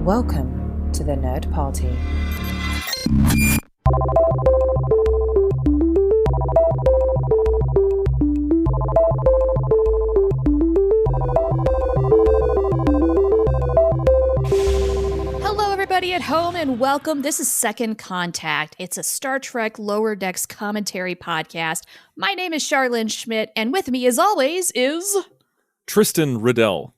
Welcome to the Nerd Party. Hello, everybody at home, and welcome. This is Second Contact. It's a Star Trek Lower Decks commentary podcast. My name is Charlene Schmidt, and with me, as always, is Tristan Riddell.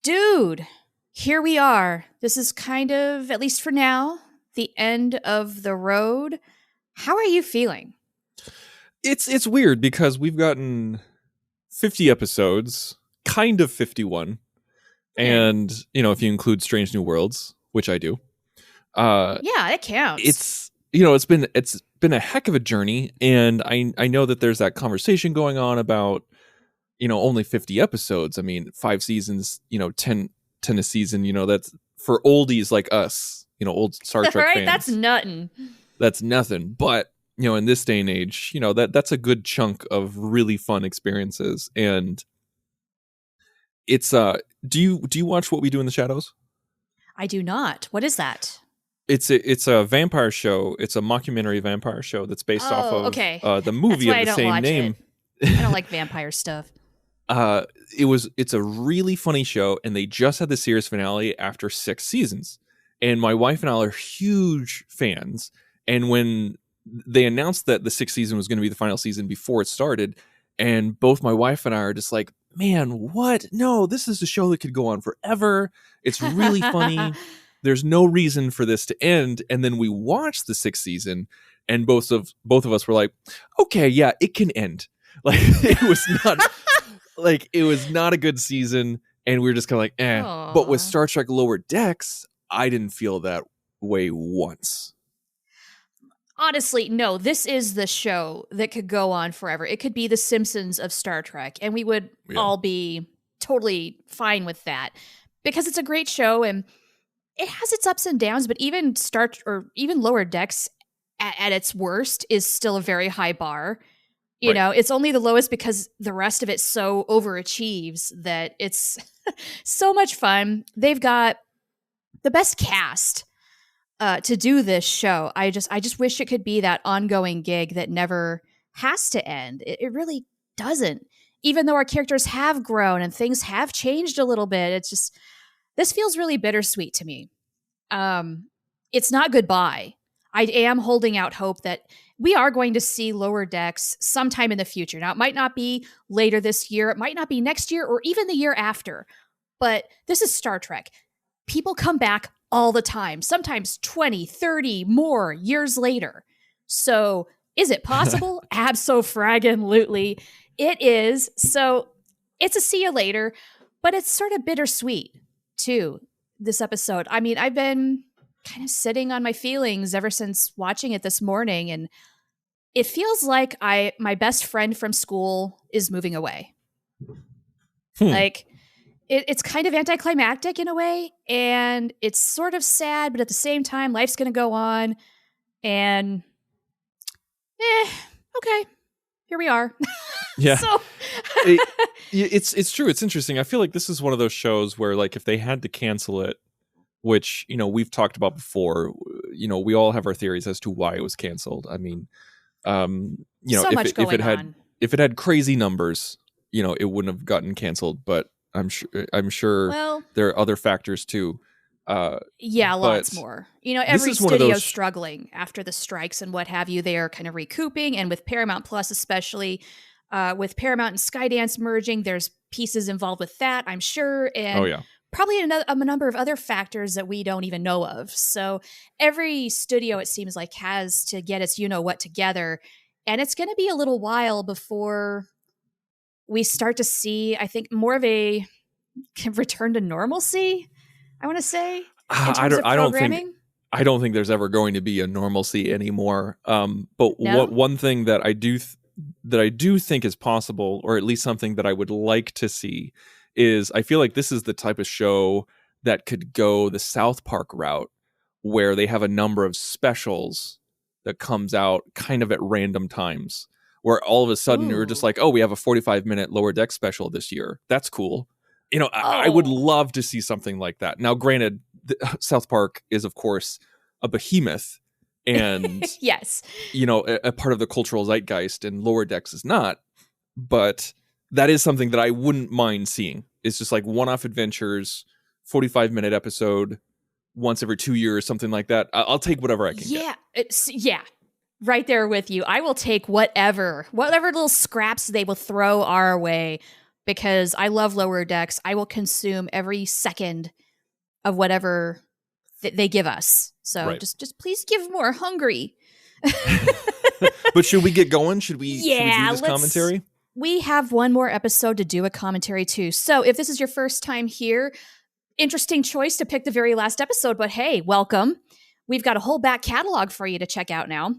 Dude. Here we are. This is kind of, at least for now, the end of the road. How are you feeling? It's weird because we've gotten 50 episodes, kind of 51. And, if you include Strange New Worlds, which I do. Yeah, it counts. It's been a heck of a journey, and I know that there's that conversation going on about, only 50 episodes. I mean, 5 seasons, 10 a season, that's for oldies like us, old Star Trek right? fans. That's nuttin'. That's nothing. But, in this day and age, that's a good chunk of really fun experiences. And it's do you watch What We Do in the Shadows? I do not. What is that? It's a vampire show. It's a mockumentary vampire show that's based off of the movie of the same name. I don't like vampire stuff. It's a really funny show, and they just had the series finale after 6 seasons. And my wife and I are huge fans. And when they announced that the 6th season was going to be the final season before it started, and both my wife and I are just like, man, what? No, this is a show that could go on forever. It's really funny. There's no reason for this to end. And then we watched the 6th season, and both of us were like, okay, yeah, it can end. Like it was not a good season, and we were just kind of like, eh. Aww. But with Star Trek Lower Decks, I didn't feel that way once. Honestly, no, this is the show that could go on forever. It could be the Simpsons of Star Trek, and we would all be totally fine with that because it's a great show, and it has its ups and downs, but even Lower Decks at its worst is still a very high bar. You know, it's only the lowest because the rest of it so overachieves that it's so much fun. They've got the best cast to do this show. I just wish it could be that ongoing gig that never has to end. It really doesn't. Even though our characters have grown and things have changed a little bit, it's just, this feels really bittersweet to me. It's not goodbye. I am holding out hope that we are going to see Lower Decks sometime in the future. Now, it might not be later this year. It might not be next year or even the year after. But this is Star Trek. People come back all the time, sometimes 20, 30 more years later. So is it possible? Abso-fraggin-lutely. It is. So it's a see you later, but it's sort of bittersweet too, this episode. I mean, I've been kind of sitting on my feelings ever since watching it this morning, and it feels like my best friend from school is moving away. Like, it's kind of anticlimactic in a way, and it's sort of sad, but at the same time, life's going to go on, and okay, here we are. Yeah. So it's true. It's interesting. I feel like this is one of those shows where, like, if they had to cancel it, which, we've talked about before, we all have our theories as to why it was canceled. I mean, if it had crazy numbers, it wouldn't have gotten canceled, but I'm sure there are other factors too. Lots more. Every studio's struggling after the strikes and what have you. They are kind of recouping, and with Paramount Plus, especially with Paramount and Skydance merging, there's pieces involved with that, I'm sure. And probably a number of other factors that we don't even know of. So every studio, it seems like, has to get its what together. And it's going to be a little while before we start to see, I think, more of a return to normalcy, I want to say. I don't think there's ever going to be a normalcy anymore. But one thing that I do think is possible, or at least something that I would like to see, is I feel like this is the type of show that could go the South Park route, where they have a number of specials that comes out kind of at random times, where all of a sudden we're just like, oh, we have a 45-minute Lower Deck special this year. That's cool. I would love to see something like that. Now, granted, South Park is, of course, a behemoth, and yes, a part of the cultural zeitgeist, and Lower Decks is not. But that is something that I wouldn't mind seeing. It's just like one-off adventures, 45-minute episode, once every 2 years, something like that. I'll take whatever I can get. Yeah, right there with you. I will take whatever little scraps they will throw our way, because I love Lower Decks. I will consume every second of whatever they give us. So Right. just please give more. Hungry. But should we get going? Should we do this let's- commentary? We have one more episode to do a commentary too. So if this is your first time here, interesting choice to pick the very last episode, but hey, welcome. We've got a whole back catalog for you to check out now.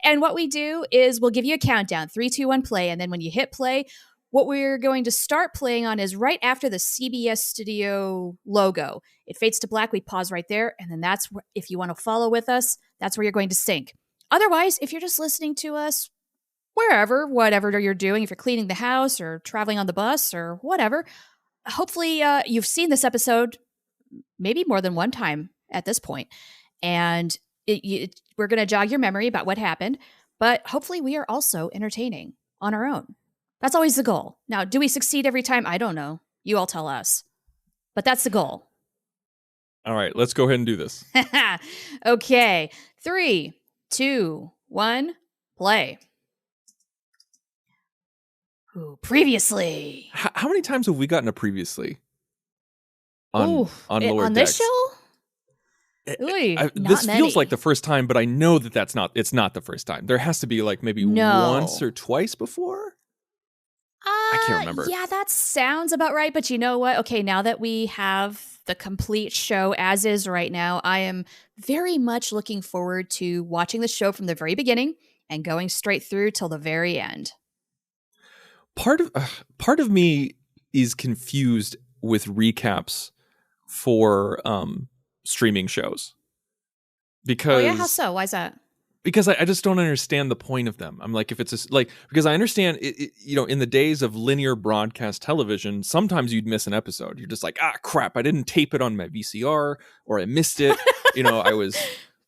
And what we do is we'll give you a countdown, 3, 2, 1, play. And then when you hit play, what we're going to start playing on is right after the CBS Studio logo. It fades to black. We pause right there. And then that's where, if you want to follow with us, that's where you're going to sync. Otherwise, if you're just listening to us wherever, whatever you're doing, if you're cleaning the house or traveling on the bus or whatever, hopefully you've seen this episode maybe more than one time at this point. And we're going to jog your memory about what happened, but hopefully we are also entertaining on our own. That's always the goal. Now, do we succeed every time? I don't know. You all tell us. But that's the goal. All right, let's go ahead and do this. Okay. 3, 2, 1, play. Ooh, previously. How many times have we gotten a previously on Lower on Decks? this show? Ooh, This not feels many. like the first time, but I know that it's not the first time. There has to be like maybe No. once or twice before. I can't remember. Yeah, that sounds about right. But you know what? Okay, now that we have the complete show as is right now, I am very much looking forward to watching the show from the very beginning and going straight through till the very end. Part of me is confused with recaps for streaming shows, because Oh yeah, how so? Why is that? because I just don't understand the point of them. I'm like, if it's because I understand in the days of linear broadcast television, sometimes you'd miss an episode. You're just like, crap, I didn't tape it on my VCR, or I missed it. I was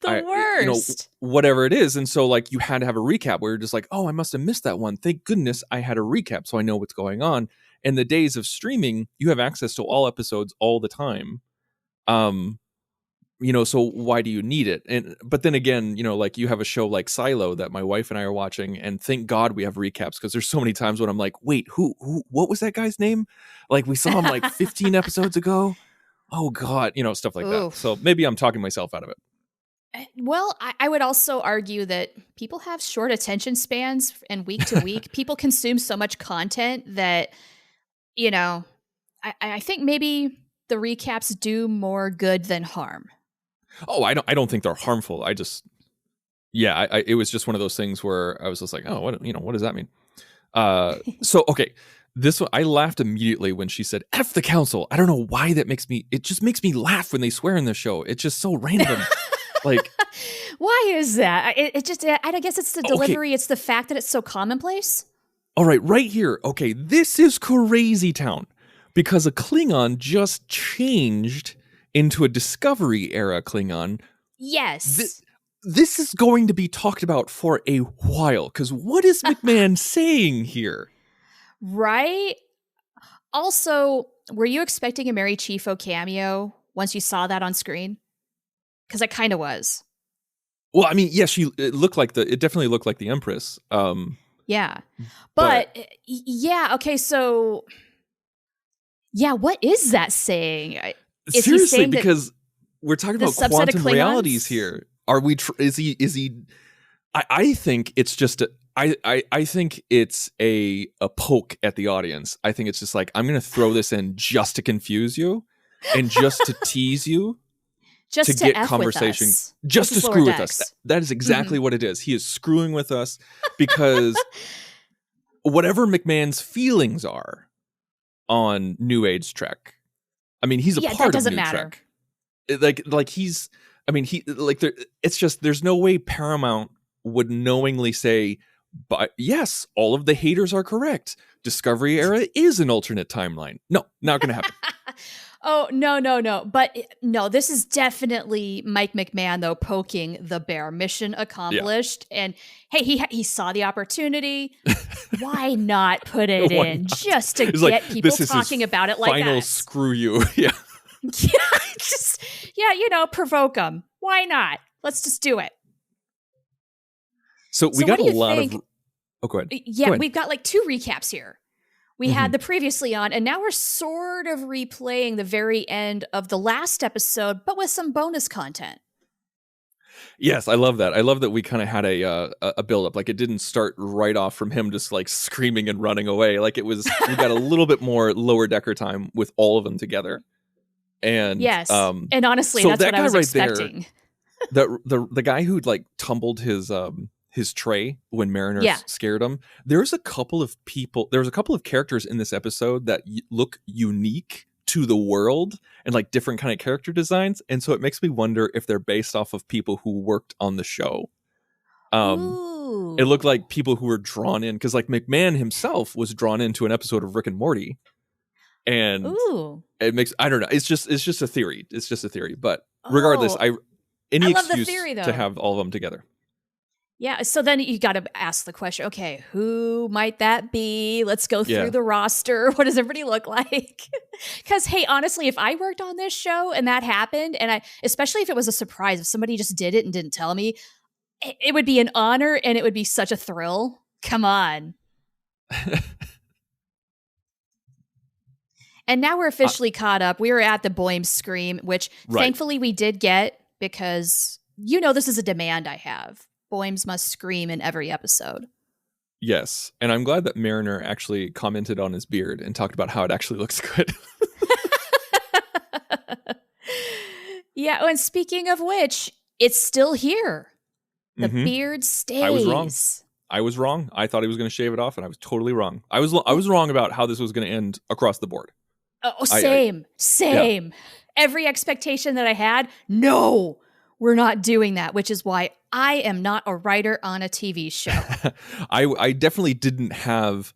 The worst. Whatever it is. And so like you had to have a recap where you're just like, oh, I must have missed that one. Thank goodness I had a recap so I know what's going on. In the days of streaming, you have access to all episodes all the time. So why do you need it? But then again, like you have a show like Silo that my wife and I are watching, and thank God we have recaps, because there's so many times when I'm like, wait, who what was that guy's name? Like we saw him like 15 episodes ago. Oh God, stuff like that. So maybe I'm talking myself out of it. Well, I would also argue that people have short attention spans, and week to week, people consume so much content that, I think maybe the recaps do more good than harm. Oh, I don't think they're harmful. I just, it was just one of those things where I was just like, oh, what does that mean? So, okay. This one, I laughed immediately when she said, F the council. I don't know why it just makes me laugh when they swear in the show. It's just so random. Like, why is that? It just, I guess it's the delivery. Okay. It's the fact that it's so commonplace. All right here. Okay, this is crazy town, because a Klingon just changed into a Discovery era Klingon. Yes. This is going to be talked about for a while, because what is McMahon saying here? Right? Also, were you expecting a Mary Chieffo cameo once you saw that on screen? Because I kind of was. Well, I mean, yes, it definitely looked like the Empress. Yeah. But yeah, okay, so yeah, what is that saying? Is seriously, he saying because we're talking about quantum realities here. Are we? Is he? I think it's just I think it's a poke at the audience. I think it's just like, I'm going to throw this in just to confuse you and just to tease you. Just to get F conversation, with us. just to screw with us. That is exactly what it is. He is screwing with us, because whatever McMahon's feelings are on New Age Trek, I mean, he's a part of New Trek. Like he's, I mean, it's just, there's no way Paramount would knowingly say, but yes, all of the haters are correct. Discovery era is an alternate timeline. No, not going to happen. Oh, no. But no, this is definitely Mike McMahon, though, poking the bear. Mission accomplished. Yeah. And hey, he saw the opportunity. Why not put it in not? Just to it's get like, people talking about it like final us? Screw you. Yeah. Provoke them. Why not? Let's just do it. So we got a lot of. Oh, go ahead. Yeah, go ahead. We've got like 2 recaps here. We had the previously on, and now we're sort of replaying the very end of the last episode, but with some bonus content. Yes, I love that. I love that we kind of had a build up. Like it didn't start right off from him just like screaming and running away. Like it was, we got a little bit more Lower Decker time with all of them together. And yes, and honestly, so that's what I was expecting. There, the guy who like tumbled his tray when Mariner scared him. There's a couple of characters in this episode that look unique to the world and like different kind of character designs, and so it makes me wonder if they're based off of people who worked on the show. It looked like people who were drawn in, because like McMahon himself was drawn into an episode of Rick and Morty, and it makes, I don't know, it's just a theory. It's just a theory, but regardless, any excuse theory, to have all of them together. Yeah, so then you got to ask the question, okay, who might that be? Let's go through the roster. What does everybody look like? Because, hey, honestly, if I worked on this show and that happened, and especially if it was a surprise, if somebody just did it and didn't tell me, it would be an honor and it would be such a thrill. Come on. And now we're officially caught up. We were at the Boehm Scream, which thankfully we did get, because this is a demand I have. Boems must scream in every episode. Yes, and I'm glad that Mariner actually commented on his beard and talked about how it actually looks good. Yeah, and speaking of which, it's still here. The beard stays. I was wrong. I thought he was going to shave it off, and I was totally wrong. I was wrong about how this was going to end across the board. Oh, same. Yeah. Every expectation that I had, no, we're not doing that, which is why I am not a writer on a TV show. I definitely didn't have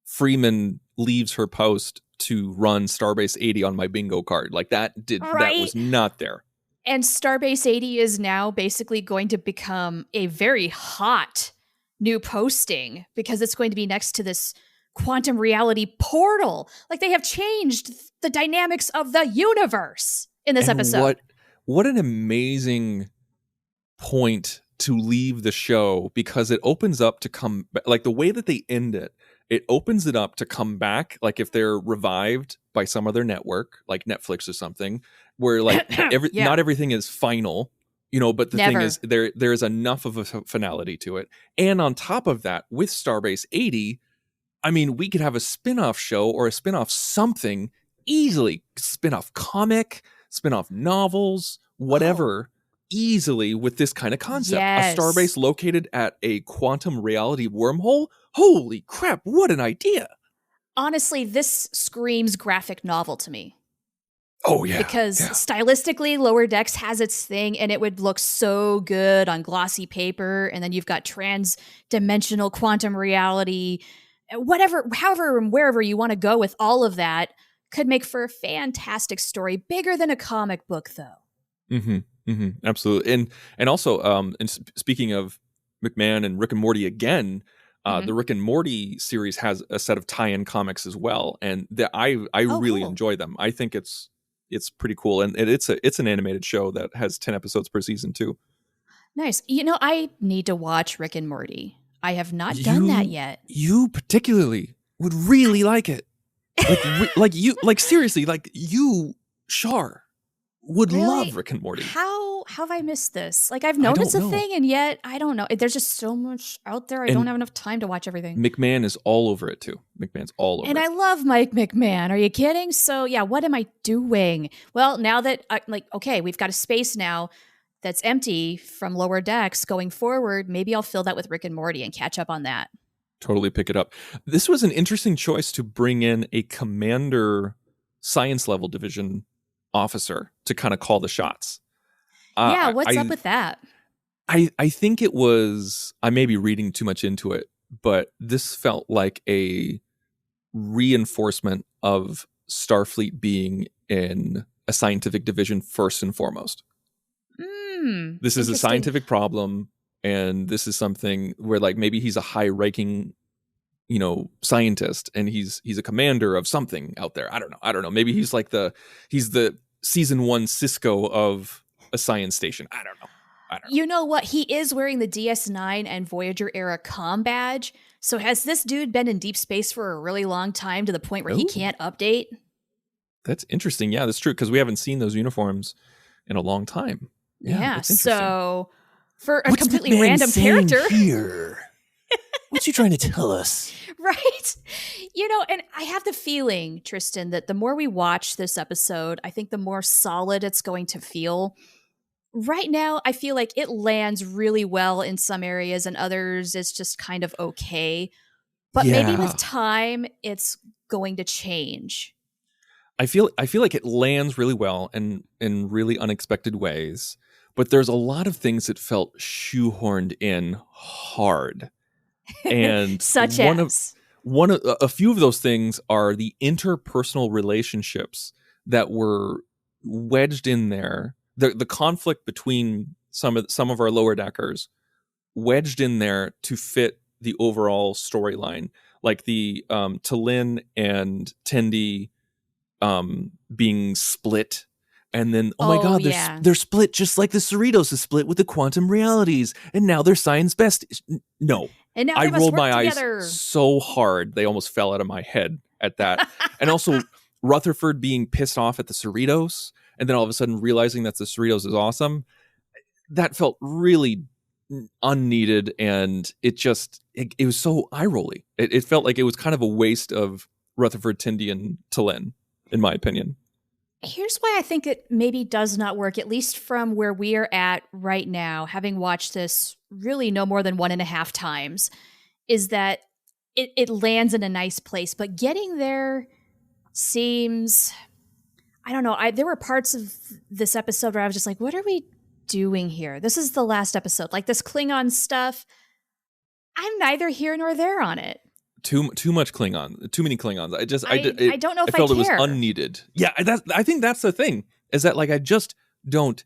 Freeman leaves her post to run Starbase 80 on my bingo card. Like that was not there. And Starbase 80 is now basically going to become a very hot new posting, because it's going to be next to this quantum reality portal. Like they have changed the dynamics of the universe in this episode. What an amazing point to leave the show, because it opens up to come, like the way that they end it opens it up to come back, like if they're revived by some other network like Netflix or something, where like not everything is final, but the thing is there's enough of a finality to it. And on top of that, with Starbase 80, I mean, we could have a spin-off show or a spin-off something easily, spin-off comic, spin-off novels, whatever, easily with this kind of concept. Yes. A starbase located at a quantum reality wormhole? Holy crap, what an idea. Honestly, this screams graphic novel to me. Oh, yeah. Because stylistically, Lower Decks has its thing, and it would look so good on glossy paper, and then you've got trans-dimensional quantum reality, however and wherever you want to go with all of that. Could make for a fantastic story, bigger than a comic book, though. Absolutely, and also, and speaking of McMahon and Rick and Morty again, the Rick and Morty series has a set of tie-in comics as well, and I really enjoy them. I think it's pretty cool, and it's an animated show that has 10 episodes per season too. Nice. I need to watch Rick and Morty. I have not done that yet. You particularly would really like it. Seriously, you, Shar, would love Rick and Morty. How have I missed this? Like, I've known it's a thing, and yet I don't know. There's just so much out there. I don't have enough time to watch everything. McMahon is all over it too. McMahon's all over it. And I love Mike McMahon. Are you kidding? So yeah, what am I doing? Well, now that we've got a space now that's empty from Lower Decks going forward, maybe I'll fill that with Rick and Morty and catch up on that. Totally pick it up. This was an interesting choice to bring in a commander science level division officer to kind of call the shots. What's up with that? I think it was, I may be reading too much into it, but this felt like a reinforcement of Starfleet being in a scientific division first and foremost. This is a scientific problem, and this is something where like maybe he's a high-ranking, scientist, and he's a commander of something out there. I don't know. Maybe he's like the season 1 Cisco of a science station. I don't know. You know what? He is wearing the DS9 and Voyager era comm badge. So has this dude been in deep space for a really long time to the point where he can't update? That's interesting. Yeah, that's true, because we haven't seen those uniforms in a long time. Yeah, so for a completely random character here. What's he trying to tell us? Right? And I have the feeling, Tristan, that the more we watch this episode, I think the more solid it's going to feel. Right now, I feel like it lands really well in some areas, and others it's just kind of okay. But maybe with time, it's going to change. I feel like it lands really well and in really unexpected ways, but there's a lot of things that felt shoehorned in hard. And such as a few of those things are the interpersonal relationships that were wedged in there. The conflict between some of our lower deckers wedged in there to fit the overall storyline, like the T'Lyn and Tendi being split, and then my god, they're split just like the Cerritos is split with the quantum realities, and now they're science best. No, and now I rolled my together. eyes so hard they almost fell out of my head at that. And also Rutherford being pissed off at the Cerritos, and then all of a sudden realizing that the Cerritos is awesome. That felt really unneeded, and it was so eye-rolly. It felt like it was kind of a waste of Rutherford, Tendi, and T'Lyn, in my opinion. Here's why I think it maybe does not work, at least from where we are at right now, having watched this really no more than 1.5 times, is that it lands in a nice place. But getting there seems, I don't know, there were parts of this episode where I was just like, what are we doing here? This is the last episode. Like this Klingon stuff, I'm neither here nor there on it. Too much Klingon, too many Klingons. I don't know if I felt care. It was unneeded. Yeah, I think that's the thing, is that like I just don't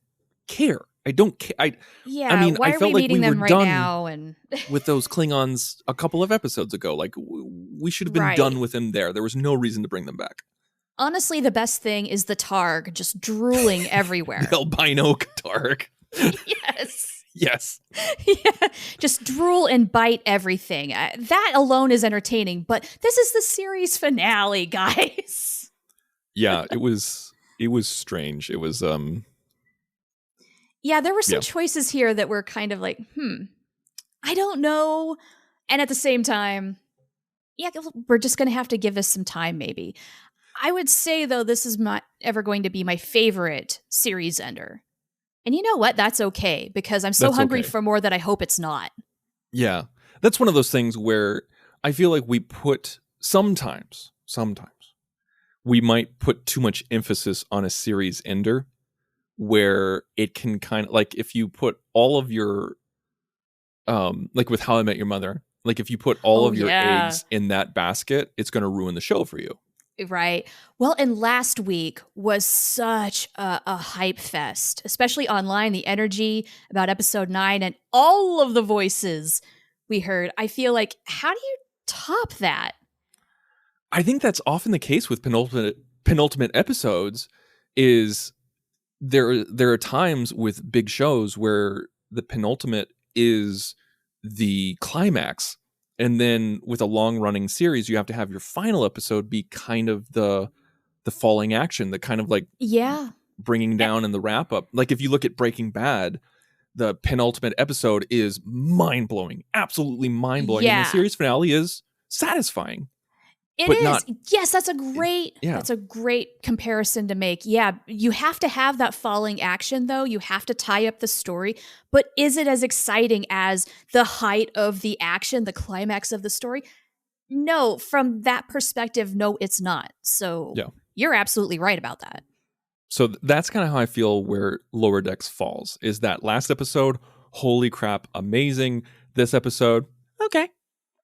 care. I don't care. I mean, why I felt are we like meeting we them were right done now and with those Klingons a couple of episodes ago. Like we should have been done with them there. There was no reason to bring them back. Honestly, the best thing is the Targ just drooling everywhere. The albino Targ. Yes. Yes. Yeah, just drool and bite everything. That alone is entertaining, but this is the series finale, guys. Yeah, it was strange. It was Yeah, there were some choices here that were kind of like, I don't know. And at the same time, we're just going to have to give this some time maybe. I would say though this is not ever going to be my favorite series ender. And you know what? That's okay, because I'm so hungry for more that I hope it's not. Yeah. That's one of those things where I feel like we put sometimes we might put too much emphasis on a series ender, where it can kind of like, if you put all of your like with How I Met Your Mother, like if you put all of your eggs in that basket, it's going to ruin the show for you. Right. Well, and last week was such a hype fest, especially online, the energy about episode 9 and all of the voices we heard. I feel like, how do you top that? I think that's often the case with penultimate episodes. Is there are times with big shows where the penultimate is the climax. And then with a long-running series, you have to have your final episode be kind of the falling action, the kind of like bringing down and the wrap-up. Like if you look at Breaking Bad, the penultimate episode is mind-blowing, absolutely mind-blowing. Yeah. And the series finale is satisfying. It but is. Yes, that's a great comparison to make. Yeah, you have to have that falling action, though. You have to tie up the story. But is it as exciting as the height of the action, the climax of the story? No, from that perspective, no, it's not. So you're absolutely right about that. So that's kind of how I feel where Lower Decks falls, is that last episode, holy crap, amazing. This episode, okay,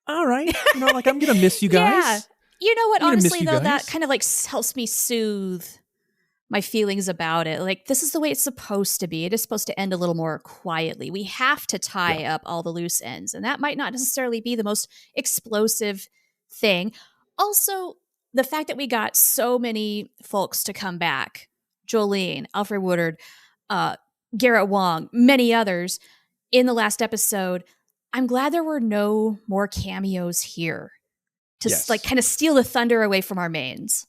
all right. Like I'm going to miss you guys. You know what? I'm gonna miss Honestly, you though, guys. that kind of like helps me soothe my feelings about it. Like, this is the way it's supposed to be. It is supposed to end a little more quietly. We have to tie up all the loose ends, and that might not necessarily be the most explosive thing. Also, the fact that we got so many folks to come back, Jolene, Alfred Woodard, Garrett Wong, many others in the last episode, I'm glad there were no more cameos here to like kind of steal the thunder away from our mains.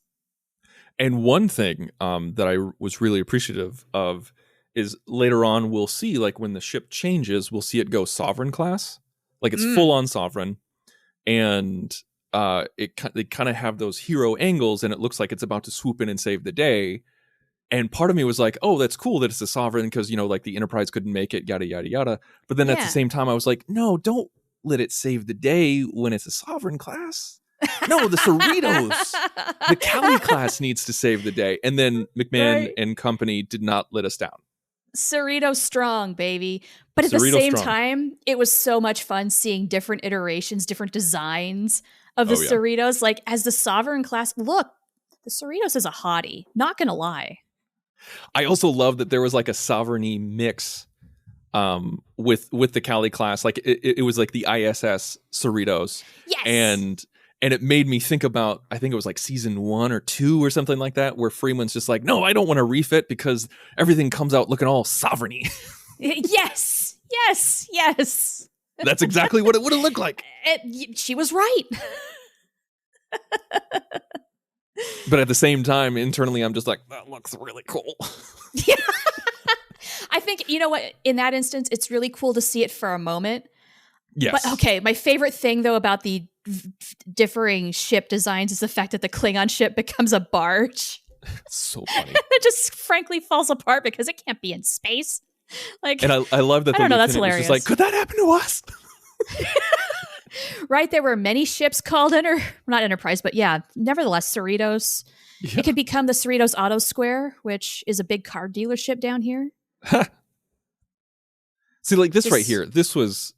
And one thing that I was really appreciative of is later on we'll see, like when the ship changes, we'll see it go Sovereign class, like it's full on Sovereign, and they kind of have those hero angles, and it looks like it's about to swoop in and save the day. And part of me was like, oh, that's cool that it's a Sovereign because, you know, like the Enterprise couldn't make it, yada, yada, yada. But then at the same time, I was like, no, don't let it save the day when it's a Sovereign class. No, the Cerritos, the Cali class needs to save the day. And then McMahon and company did not let us down. Cerrito strong, baby. But at the same time, it was so much fun seeing different iterations, different designs of the Cerritos. Like, as the Sovereign class, look, the Cerritos is a hottie. Not gonna lie. I also love that there was like a Sovereign-y mix with the Cali class. Like it was like the ISS Cerritos. Yes. And it made me think about, I think it was like season 1 or 2 or something like that, where Freeman's just like, no, I don't want to refit because everything comes out looking all sovereign-y. Yes. That's exactly what it would have looked like. She was right. But at the same time, internally, I'm just like, that looks really cool. Yeah. I think, you know what, in that instance, it's really cool to see it for a moment. Yes. But okay, my favorite thing, though, about the differing ship designs is the fact that the Klingon ship becomes a barge. It's so funny. It just frankly falls apart because it can't be in space. Like, and I love that the lieutenant that's hilarious. was just like, could that happen to us? Right, there were many ships called not Enterprise, but yeah, nevertheless, Cerritos. Yeah. It could become the Cerritos Auto Square, which is a big car dealership down here. See, like this right here, this was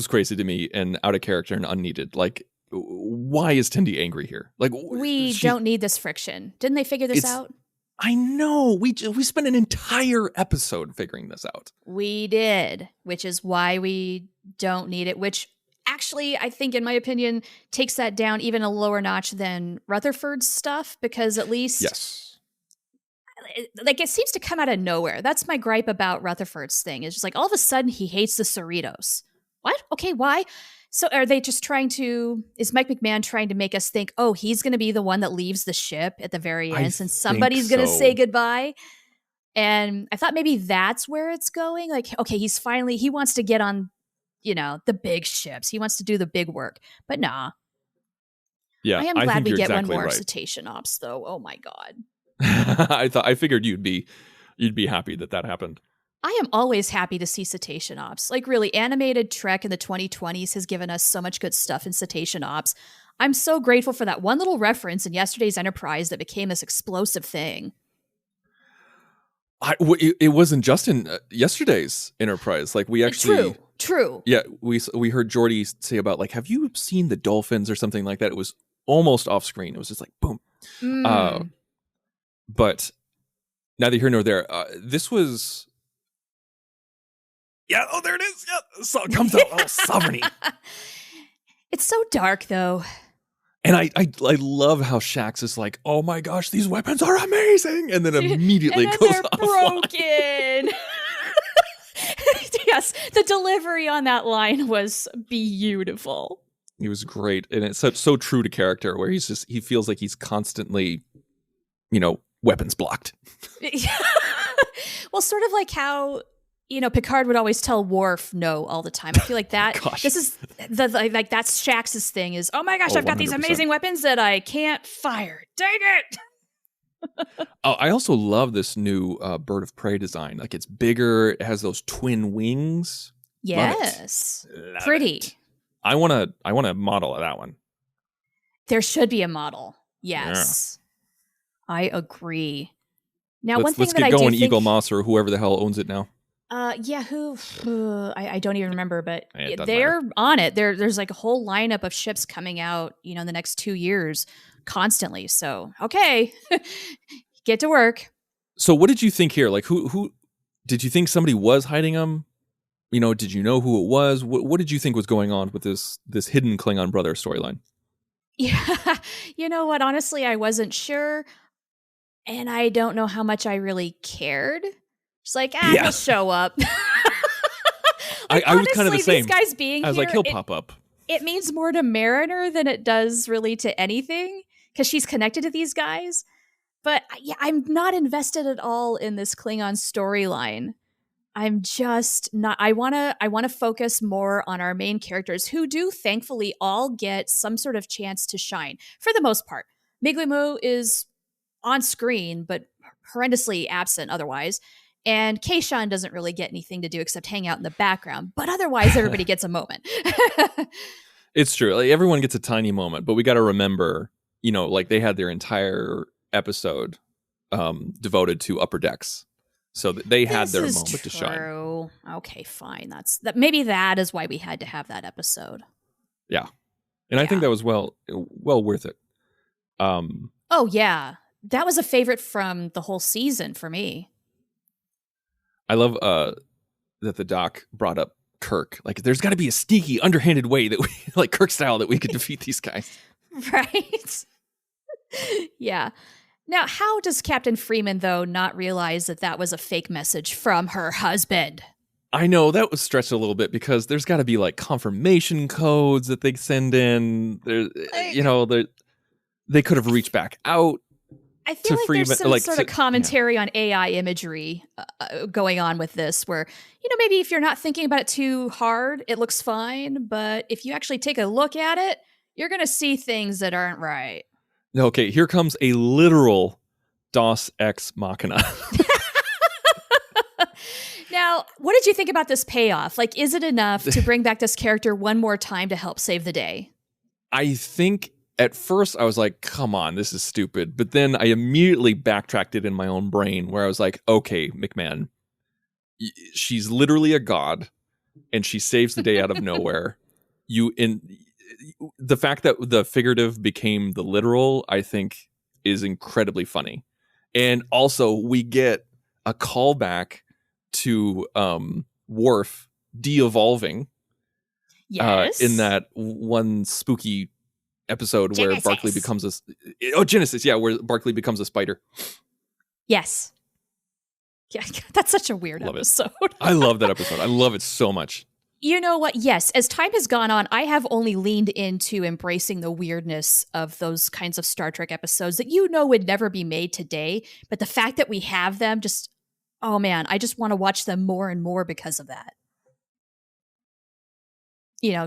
crazy to me and out of character and unneeded. Like, why is Tendi angry here? Like, we don't need this friction. Didn't they figure this out? I know. We spent an entire episode figuring this out. We did, which is why we don't need it, which actually, I think, in my opinion, takes that down even a lower notch than Rutherford's stuff, because at least... Yes. Like, it seems to come out of nowhere. That's my gripe about Rutherford's thing. It's just like, all of a sudden, he hates the Cerritos. What? Okay, why? So are they just is Mike McMahon trying to make us think, oh, he's going to be the one that leaves the ship at the very end since somebody's going to say goodbye? And I thought maybe that's where it's going. Like, okay, he wants to get on, the big ships. He wants to do the big work. But nah. Yeah, I am glad we get exactly one more right. Cetacean Ops, though. Oh my God. I figured you'd be happy that happened. I am always happy to see Cetacean Ops. Like, really, animated Trek in the 2020s has given us so much good stuff in Cetacean Ops. I'm so grateful for that one little reference in yesterday's Enterprise that became this explosive thing. It wasn't just in yesterday's Enterprise. Like, we actually... True. Yeah, we heard Geordi say about, like, have you seen the dolphins or something like that? It was almost off screen. It was just like, boom. But neither here nor there. This was... Yeah, oh, there it is. Yeah, the sun comes out all sovereignty. It's so dark, though. And I love how Shax is like, oh my gosh, these weapons are amazing. And then immediately goes off. Broken. Yes, the delivery on that line was beautiful. He was great. And it's so true to character, where he feels like he's constantly, weapons blocked. Well, sort of like how, Picard would always tell Worf no all the time. I feel like that, this is, that's Shax's thing is, oh my gosh, I've got 100%. These amazing weapons that I can't fire. Dang it! I also love this new Bird of Prey design. Like, it's bigger. It has those twin wings. Yes. Pretty. I want a model of that one. There should be a model. Yes. Yeah. I agree. Now, let's get going, Eagle Moss or whoever the hell owns it now. Yeah, who? I don't even remember, but It doesn't they're matter. on it. There's like a whole lineup of ships coming out, in the next 2 years constantly. So, okay, get to work. So what did you think here? Like who did you think somebody was hiding them? Did you know who it was? What did you think was going on with this hidden Klingon brother storyline? Yeah, you know what? Honestly, I wasn't sure, and I don't know how much I really cared. It's like, Yeah. he'll show up. I was kind of the same. These guys being I was here, like, he'll pop up. it means more to Mariner than it does really to anything because she's connected to these guys. But yeah, I'm not invested at all in this Klingon storyline. I'm just not. I wanna focus more on our main characters who do thankfully all get some sort of chance to shine for the most part. Miglimu is on screen, but horrendously absent otherwise. And Kayshawn doesn't really get anything to do except hang out in the background. But otherwise, everybody gets a moment. It's true. Like, everyone gets a tiny moment, but we got to remember, like they had their entire episode devoted to Upper Decks, so they had their moment to shine. Okay, fine. Maybe that is why we had to have that episode. Yeah, and I think that was well worth it. Oh yeah, that was a favorite from the whole season for me. I love that the doc brought up Kirk. Like, there's got to be a sneaky, underhanded way that we, like Kirk style, that we could defeat these guys. Right? Yeah. Now, how does Captain Freeman, though, not realize that was a fake message from her husband? I know that was stretched a little bit because there's got to be like confirmation codes that they send in. They could have reached back out. I feel like there's some sort of commentary on AI imagery going on with this where, maybe if you're not thinking about it too hard, it looks fine. But if you actually take a look at it, you're going to see things that aren't right. Okay, here comes a literal Deus Ex Machina. Now, what did you think about this payoff? Like, is it enough to bring back this character one more time to help save the day? I think at first I was like, come on, this is stupid. But then I immediately backtracked it in my own brain where I was like, okay, McMahon, she's literally a god and she saves the day out of nowhere. The fact that the figurative became the literal, I think, is incredibly funny. And also we get a callback to Worf de-evolving. Yes. In that one spooky episode Genesis. Where Barclay becomes Genesis, yeah, where Barclay becomes a spider. Yes. Yeah, that's such a weird episode. I love that episode. I love it so much. You know what? Yes, as time has gone on, I have only leaned into embracing the weirdness of those kinds of Star Trek episodes that would never be made today. But the fact that we have them oh man, I just want to watch them more and more because of that.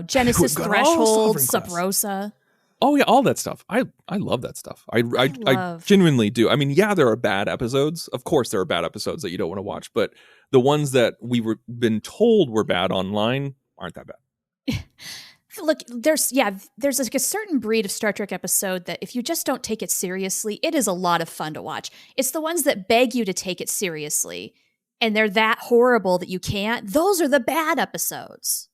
Genesis, Threshold, Sub Rosa. Oh yeah, all that stuff. I love that stuff. I genuinely do. I mean, yeah, there are bad episodes. Of course, there are bad episodes that you don't want to watch, but the ones that been told were bad online aren't that bad. Look, there's like a certain breed of Star Trek episode that if you just don't take it seriously, it is a lot of fun to watch. It's the ones that beg you to take it seriously, and they're that horrible that you can't. Those are the bad episodes.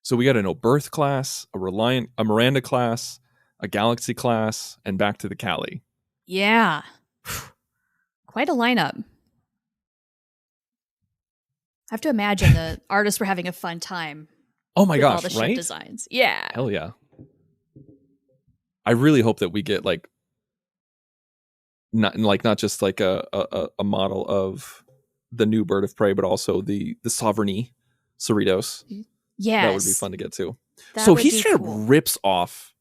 So we got a No Birth class, a Miranda class, a Galaxy class, and back to the Cali. Yeah. Quite a lineup. I have to imagine the artists were having a fun time. Oh my gosh, all the ship right? designs. Yeah. Hell yeah. I really hope that we get not just like a model of the new Bird of Prey, but also the Sovereignty Cerritos. Yes. That would be fun to get to. So he straight up rips off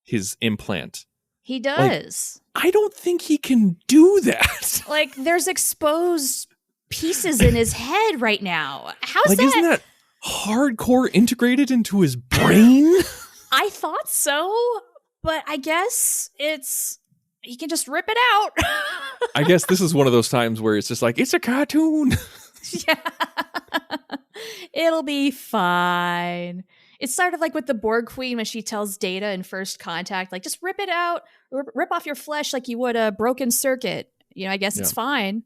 his implant. He does. I don't think he can do that. Like, there's exposed pieces in his head right now. How's that? Isn't that hardcore integrated into his brain? I thought so, but I guess he can just rip it out. I guess this is one of those times where it's just like, it's a cartoon. Yeah. It'll be fine. It's sort of like with the Borg Queen when she tells Data in First Contact, like, just rip it out, rip off your flesh like you would a broken circuit. I guess it's fine.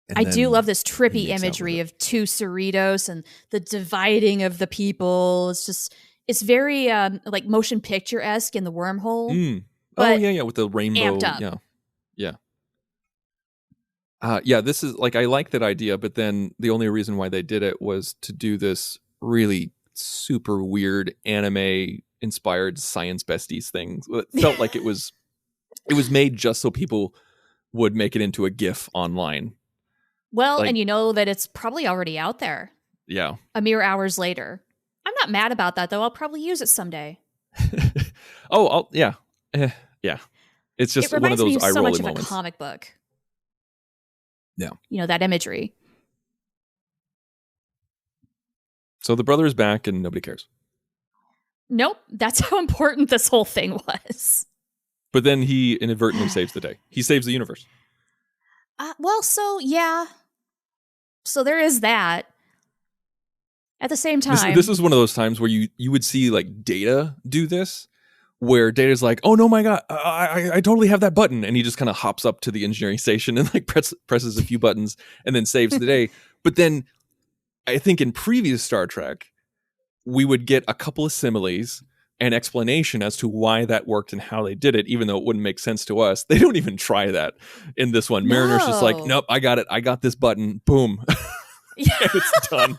And I do love this he trippy makes out with imagery it. of two Cerritos and the dividing of the people. It's very like motion picture-esque in the wormhole, Mm. Oh but yeah, with the rainbow. amped up. Yeah. This is like, I like that idea, but then the only reason why they did it was to do this really super weird anime inspired science besties thing. It felt like it was made just so people would make it into a GIF online. Well, Like- and you know that it's probably already out there Yeah. a mere hours later. I'm not mad about that, though. I'll probably use it someday. Yeah. It's just It one of reminds me those so eye-rolling much of a moments. comic book. Yeah. You know, that imagery. So the brother is back and nobody cares. Nope. That's how important this whole thing was. But then he inadvertently saves the day. He saves the universe. Yeah. So there is that. At the same time, This is one of those times where you would see like Data do this, where Data's like, oh no, my God, I totally have that button. And he just kind of hops up to the engineering station and like presses a few buttons and then saves the day. But then I think in previous Star Trek, we would get a couple of similes and explanation as to why that worked and how they did it, even though it wouldn't make sense to us. They don't even try that in this one. No. Mariner's just like, nope, I got it. I got this button. Boom. And it's done.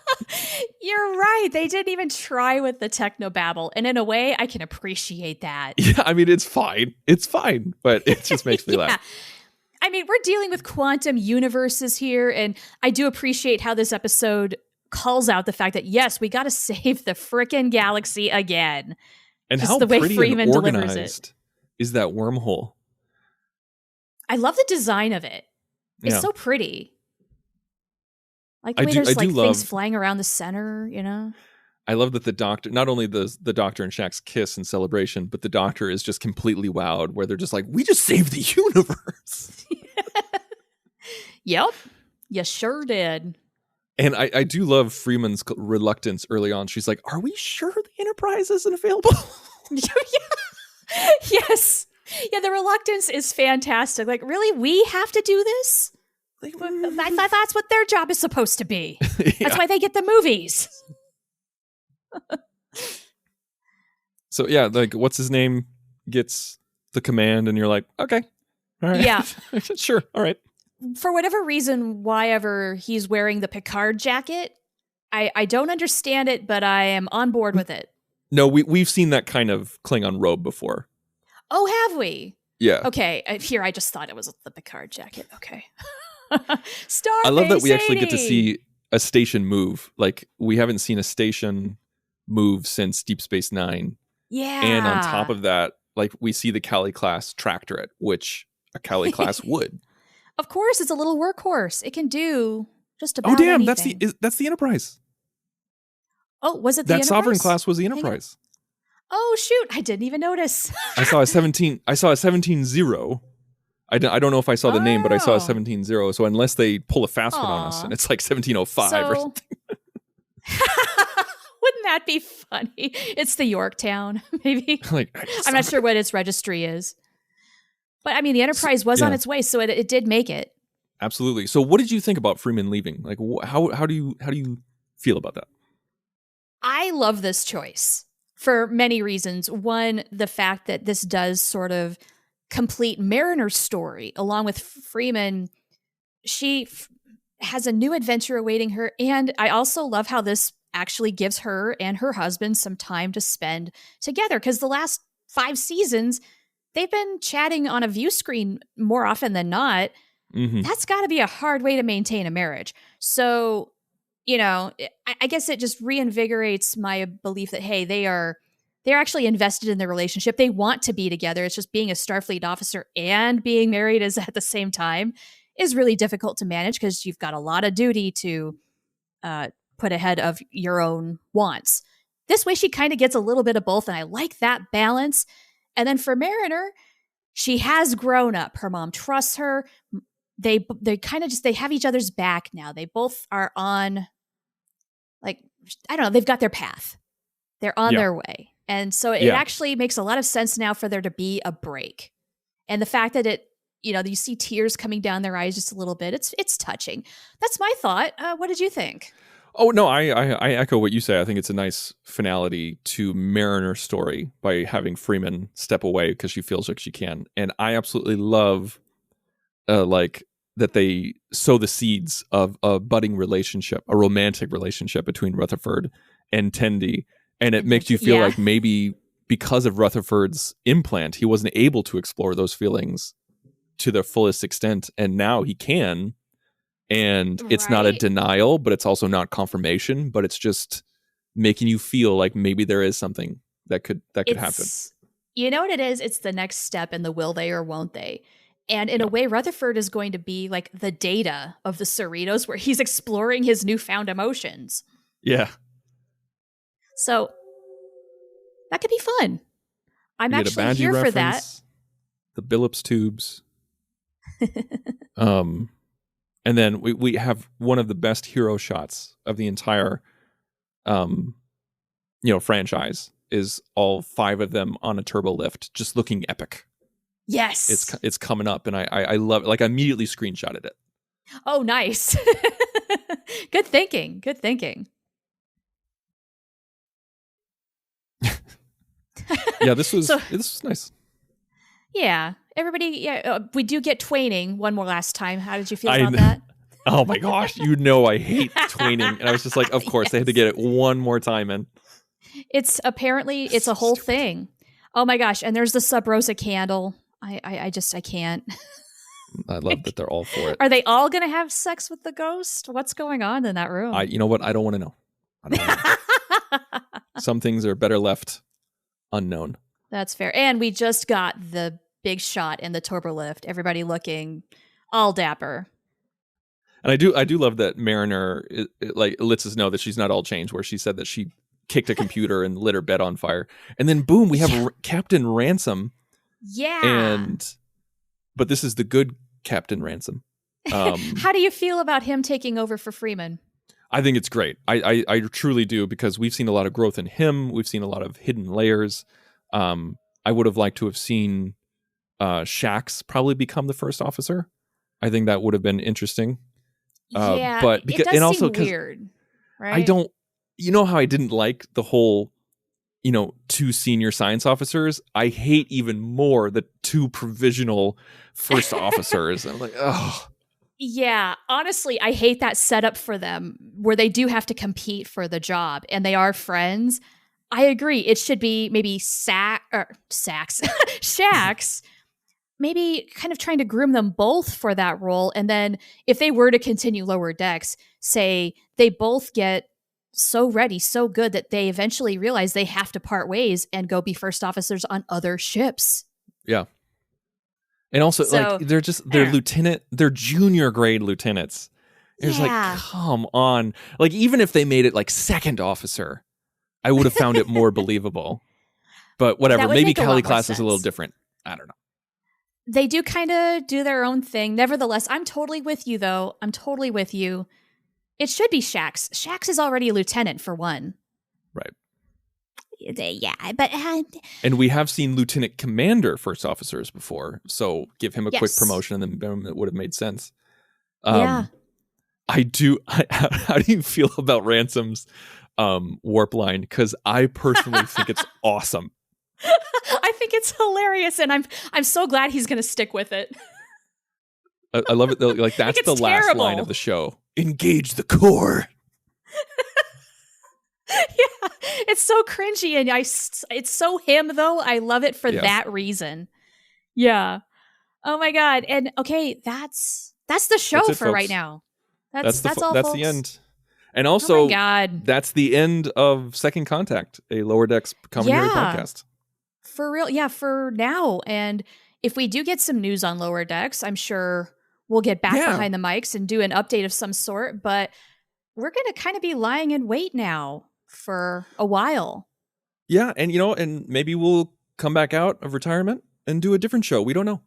You're right. They didn't even try with the technobabble. And in a way, I can appreciate that. Yeah, I mean, it's fine. It's fine. But it just makes me laugh. I mean, we're dealing with quantum universes here. And I do appreciate how this episode calls out the fact that, yes, we got to save the frickin' galaxy again. And Just how the way pretty Freeman and delivers organized is that wormhole? I love the design of it. It's Yeah. so pretty. Like the I way do- there's I do like love- things flying around the center, you know? I love that the Doctor, not only the Doctor and Shaq's kiss and celebration, but the Doctor is just completely wowed, where they're just like, we just saved the universe. Yep. You sure did. And I do love Freeman's reluctance early on. She's like, are we sure the Enterprise isn't available? Yes. Yeah, the reluctance is fantastic. Like, really? We have to do this? Like, I thought that's what their job is supposed to be. yeah. That's why they get the movies. So yeah, like what's his name gets the command and you're like, okay. All right. Yeah. Sure. All right. For whatever reason, why ever he's wearing the Picard jacket, I don't understand it, but I am on board with it. No, we've seen that kind of Klingon robe before. Oh, have we? Yeah. Okay, here I just thought it was the Picard jacket. Okay. Starbase I love that we actually get to 80. see a station move. Like we haven't seen a station move since Deep Space Nine. Yeah. And on top of that, like we see the Cali class tractor it, which a Cali class would. Of course, it's a little workhorse. It can do just about Oh damn, anything. that's the Enterprise. Oh, was it the That Enterprise? Sovereign class was the Hang on. Enterprise. Oh shoot, I didn't even notice. I saw a 17-0. I don't know if I saw the name, but I saw a Oh. 17-0. So unless they pull a fast one on us Aw. and it's like 1705 or So- something. Wouldn't that be funny? It's the Yorktown, maybe. Like I'm not sure what its registry is. But I mean, the Enterprise was on yeah. its way, so it did make it. Absolutely. So what did you think about Freeman leaving? Like how do you feel about that? I love this choice for many reasons. One, the fact that this does sort of complete Mariner's story along with Freeman. She has a new adventure awaiting her. And I also love how this actually gives her and her husband some time to spend together, because the last 5 seasons, they've been chatting on a view screen more often than not. Mm-hmm. That's got to be a hard way to maintain a marriage. So, you know, I guess it just reinvigorates my belief that, hey, they're actually invested in the relationship. They want to be together. It's just being a Starfleet officer and being married is at the same time is really difficult to manage, because you've got a lot of duty to put ahead of your own wants. This way she kind of gets a little bit of both, and I like that balance. And then for Mariner, she has grown up. Her mom trusts her. They kind of they have each other's back now. They both are on, like, I don't know, they've got their path. They're on their way. And so it actually makes a lot of sense now for there to be a break. And the fact that it, you see tears coming down their eyes just a little bit. It's touching. That's my thought. What did you think? Oh no, I echo what you say. I think it's a nice finality to Mariner's story by having Freeman step away because she feels like she can. And I absolutely love like that they sow the seeds of a budding relationship, a romantic relationship between Rutherford and Tendi. And it makes you feel like maybe because of Rutherford's implant, he wasn't able to explore those feelings to their fullest extent. And now he can. And it's not a denial, but it's also not confirmation, but it's just making you feel like maybe there is something that could happen. You know what it is? It's the next step in the will they or won't they. And in a way, Rutherford is going to be like the Data of the Cerritos, where he's exploring his newfound emotions. Yeah. So that could be fun. I'm actually here for that. The Billups tubes. And then we have one of the best hero shots of the entire, franchise is all 5 of them on a turbo lift, just looking epic. Yes, it's coming up, and I love it. Like, I immediately screenshotted it. Oh, nice. Good thinking. Yeah, this was nice. Yeah, everybody. Yeah, we do get twaining one more last time. How did you feel about that? Oh my gosh, I hate twaining, and I was just like, of course they had to get it one more time in. It's apparently a whole thing. Oh my gosh, and there's the Sub Rosa candle. I can't. I love that they're all for it. Are they all going to have sex with the ghost? What's going on in that room? You know what? I don't want to know. Some things are better left unknown. That's fair. And we just got the big shot in the turbo lift. Everybody looking all dapper. And I do love that Mariner lets us know that she's not all changed, where she said that she kicked a computer and lit her bed on fire. And then boom, we have Captain Ransom. Yeah. But this is the good Captain Ransom. How do you feel about him taking over for Freeman? I think it's great. I truly do, because we've seen a lot of growth in him. We've seen a lot of hidden layers. I would have liked to have seen Shax probably become the first officer. I think that would have been interesting. Yeah, but it does seem weird, right? I don't. You know how I didn't like the whole, 2 senior science officers? I hate even more the 2 provisional first officers. I'm like, oh. Yeah, honestly, I hate that setup for them where they do have to compete for the job and they are friends. I agree. It should be maybe Shax, maybe kind of trying to groom them both for that role. And then if they were to continue Lower Decks, say they both get so ready, so good that they eventually realize they have to part ways and go be first officers on other ships. Yeah. And also, they're junior grade lieutenants. It's like, come on. Like, even if they made it like second officer, I would have found it more believable. But whatever, maybe Cali class is a little different. I don't know. They do kind of do their own thing. Nevertheless, I'm totally with you, though. I'm totally with you. It should be Shax. Shax is already a lieutenant, for one. Right. Yeah, but... and we have seen lieutenant commander first officers before, so give him a quick promotion, and then it would have made sense. Yeah. How do you feel about Ransom's warp line? Because I personally think it's awesome. I think it's hilarious, and I'm so glad he's going to stick with it. I love it though. Like, that's the last line of the show. Engage the core. Yeah, it's so cringy, and it's so him though. I love it for that reason. Yeah. Oh my god. And okay, that's the show for folks. Right now. That's all. That's folks. The end. And also, that's the end of Second Contact, a Lower Decks commentary podcast. For real, yeah. For now, and if we do get some news on Lower Decks, I'm sure we'll get back behind the mics and do an update of some sort. But we're going to kind of be lying in wait now for a while. Yeah, and and maybe we'll come back out of retirement and do a different show. We don't know.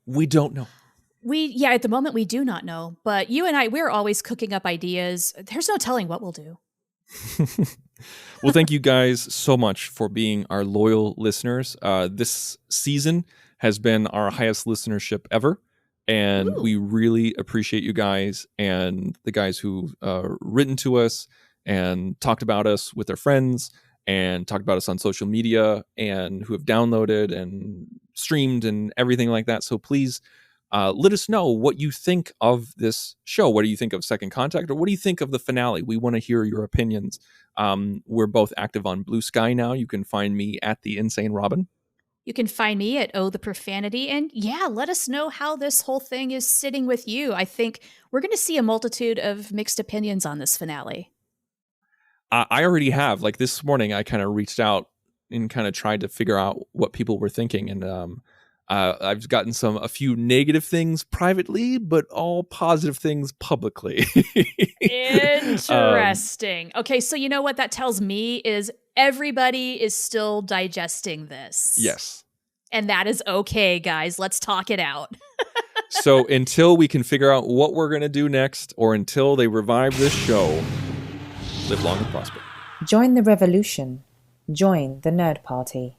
At the moment we do not know. But you and I, we're always cooking up ideas. There's no telling what we'll do. Well, thank you guys so much for being our loyal listeners. This season has been our highest listenership ever. And Ooh. we really appreciate you guys and the guys who written to us and talked about us with their friends and talked about us on social media and who have downloaded and streamed and everything like that. So please let us know what you think of this show. What do you think of Second Contact, or what do you think of the finale? We want to hear your opinions. We're both active on Blue Sky now. You can find me at The Insane Robin. You can find me at Oh the Profanity. And yeah, let us know how this whole thing is sitting with you. I think we're going to see a multitude of mixed opinions on this finale. I already have. Like this morning, I kind of reached out and kind of tried to figure out what people were thinking. And I've gotten a few negative things privately, but all positive things publicly. Interesting. Okay, so you know what that tells me is everybody is still digesting this. Yes. And that is okay, guys. Let's talk it out. So until we can figure out what we're going to do next, or until they revive this show, live long and prosper. Join the revolution. Join the Nerd Party.